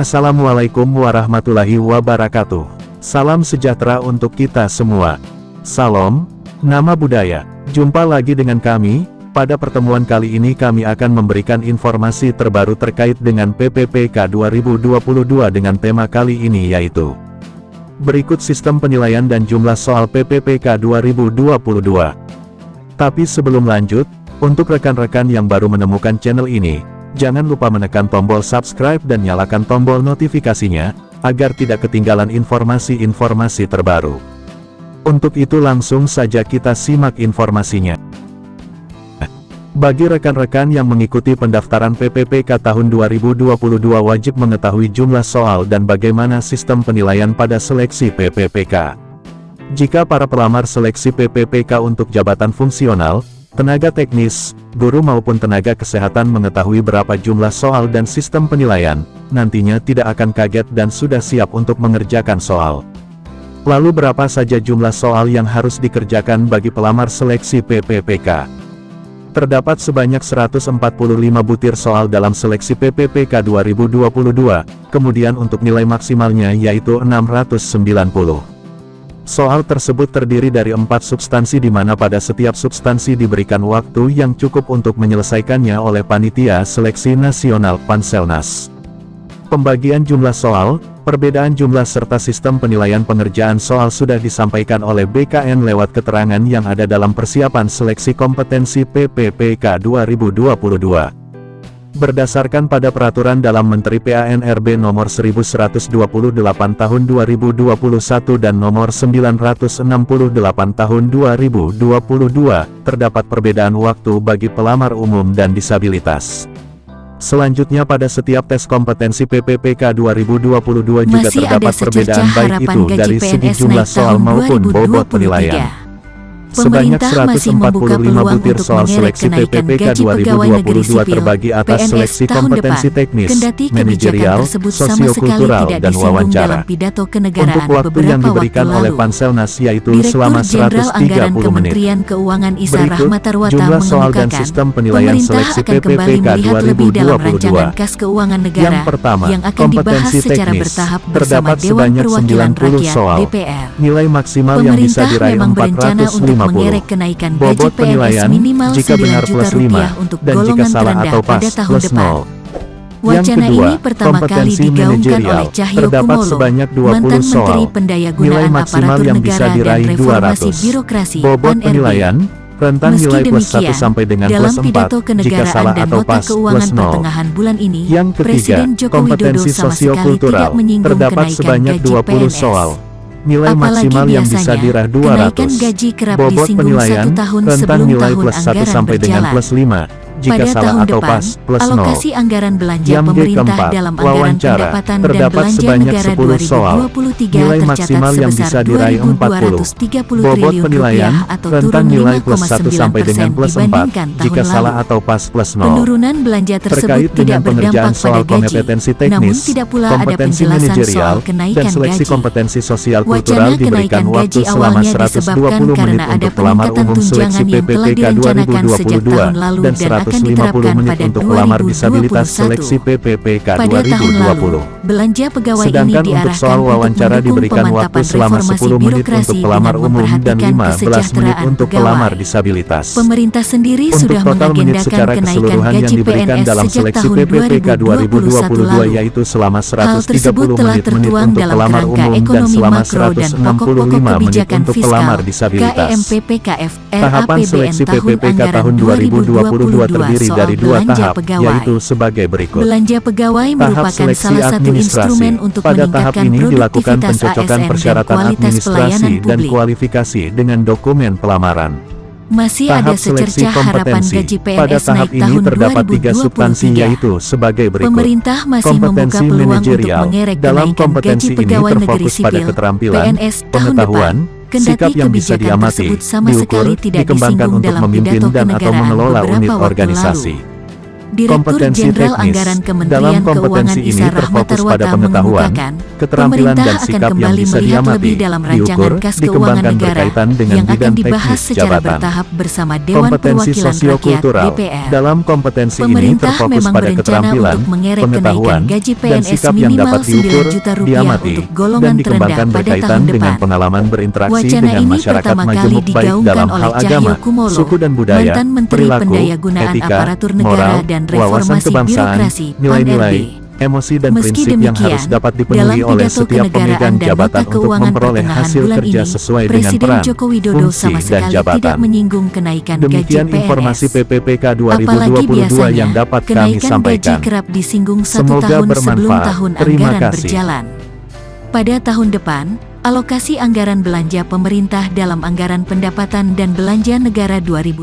Assalamualaikum warahmatullahi wabarakatuh. Salam sejahtera untuk kita semua. Salam, nama budaya. Jumpa lagi dengan kami. Pada pertemuan kali ini kami akan memberikan informasi terbaru terkait dengan PPPK 2022 dengan tema kali ini yaitu berikut sistem penilaian dan jumlah soal PPPK 2022. Tapi sebelum lanjut, untuk rekan-rekan yang baru menemukan channel ini, jangan lupa menekan tombol subscribe dan nyalakan tombol notifikasinya, agar tidak ketinggalan informasi-informasi terbaru. Untuk itu langsung saja kita simak informasinya. Bagi rekan-rekan yang mengikuti pendaftaran PPPK tahun 2022 wajib mengetahui jumlah soal dan bagaimana sistem penilaian pada seleksi PPPK. Jika para pelamar seleksi PPPK untuk jabatan fungsional, tenaga teknis, guru maupun tenaga kesehatan mengetahui berapa jumlah soal dan sistem penilaian, nantinya tidak akan kaget dan sudah siap untuk mengerjakan soal. Lalu berapa saja jumlah soal yang harus dikerjakan bagi pelamar seleksi PPPK? Terdapat sebanyak 145 butir soal dalam seleksi PPPK 2022, kemudian untuk nilai maksimalnya yaitu 690. Soal tersebut terdiri dari 4 substansi di mana pada setiap substansi diberikan waktu yang cukup untuk menyelesaikannya oleh Panitia Seleksi Nasional Panselnas. Pembagian jumlah soal, perbedaan jumlah serta sistem penilaian pengerjaan soal sudah disampaikan oleh BKN lewat keterangan yang ada dalam persiapan seleksi kompetensi PPPK 2022. Berdasarkan pada peraturan dalam Menteri PANRB nomor 1128 tahun 2021 dan nomor 968 tahun 2022, terdapat perbedaan waktu bagi pelamar umum dan disabilitas. Selanjutnya pada setiap tes kompetensi PPPK 2022 juga terdapat perbedaan baik itu dari segi jumlah soal maupun bobot penilaian. Sebanyak 145 butir soal seleksi PPPK 2022 terbagi atas seleksi kompetensi teknis, manajerial, sosiokultural, dan wawancara. Untuk waktu yang diberikan oleh Panselnas yaitu selama 130 menit. Berikut, jumlah soal dan sistem penilaian seleksi PPPK 2022. Yang pertama, kompetensi teknis. Terdapat sebanyak 90 soal. Nilai maksimal yang bisa diraih 450. Bobot penilaian, jika benar plus 5, dan jika salah atau pas, plus 0. Yang kedua, kompetensi manajerial, terdapat sebanyak 20 soal. Nilai maksimal yang bisa diraih 200. Bobot penilaian, rentang nilai plus 1 sampai dengan plus 4, jika salah atau pas, plus 0. Yang ketiga, kompetensi sosiokultural, terdapat sebanyak 20 soal. Nilai maksimal yang bisa diraih 200. Bobot penilaian, rentang nilai plus 1 sampai dengan plus 5, jika salah atau pas, plus 0. Yang keempat, wawancara, terdapat sebanyak 10 soal. Nilai maksimal yang bisa diraih 40. Bobot penilaian, rentang nilai plus 1 sampai dengan plus 4, jika salah atau pas, plus 0. Terkait dengan pengerjaan soal kompetensi teknis, kompetensi manajerial, dan seleksi kompetensi sosial kultural diberikan waktu selama 120 menit untuk pelamar umum seleksi PPPK 2022, dan 150 menit untuk pelamar disabilitas seleksi PPPK 2020. Sedangkan untuk soal wawancara diberikan waktu selama 10 menit untuk pelamar umum dan 15 menit untuk pelamar disabilitas. Untuk total menit secara keseluruhan yang diberikan dalam seleksi PPPK 2022 yaitu selama 130 menit untuk pelamar umum dan selama 165 menit untuk pelamar disabilitas. Tahapan seleksi PPPK tahun 2022 terdiri dari 2 tahap, yaitu sebagai berikut. Tahap seleksi administrasi. Pada tahap ini dilakukan pencocokan persyaratan administrasi dan kualifikasi dengan dokumen pelamaran. Tahap seleksi kompetensi. Pada tahap ini terdapat 3 substansi yaitu sebagai berikut. Kompetensi manajerial. Dalam kompetensi ini terfokus pada keterampilan, pengetahuan, sikap yang bisa diamati, diukur, dikembangkan untuk memimpin dan atau mengelola unit organisasi. Direktur Kompetensi Jenderal teknis. Anggaran Dalam Kementerian Keuangan kompetensi ini Isa terfokus pada Rahmatarwata pengetahuan, mengungkapkan, keterampilan dan pemerintah akan sikap yang kembali bisa melihat diamati, lebih dalam rancangan diukur, kas keuangan dikembangkan negara berkaitan dengan yang akan bidang dibahas teknis secara jabatan. bertahap bersama Dewan Kompetensi Perwakilan Rakyat sosiokultural. DPR. Dalam kompetensi ini Pemerintah terfokus memang pada berencana keterampilan, untuk mengerek pengetahuan, kenaikan gaji dan PNS sikap yang minimal dapat diukur, 9 juta rupiah diamati, untuk dan golongan terendah dikembangkan pada berkaitan tahun dengan depan. pengalaman berinteraksi Wacana dengan ini masyarakat pertama kali majemuk baik digaungkan dalam oleh hal Cahyo agama, Kumolo, suku dan budaya, mantan Menteri perilaku, Pendaya-gunaan etika, Aparatur Negara moral, dan wawasan Reformasi kebangsaan, Birokrasi nilai-nilai, (PAN-RB). emosi dan Meski prinsip yang demikian, harus dapat dalam dipenuhi oleh pidato setiap pemegang kenegaraan dan jabatan nota untuk keuangan memperoleh pertengahan hasil bulan kerja ini, sesuai dengan Presiden peran, Joko Widodo fungsi, sama dan sekali tidak jabatan. menyinggung kenaikan Demikian gaji informasi PNS. PPPK Apalagi 2022 biasanya, yang dapat kami kenaikan gaji sampaikan. kerap disinggung 1 Semoga tahun sebelum bermanfaat. tahun Terima anggaran kasih. berjalan. Pada tahun depan, alokasi anggaran belanja pemerintah dalam Anggaran Pendapatan dan Belanja Negara 2022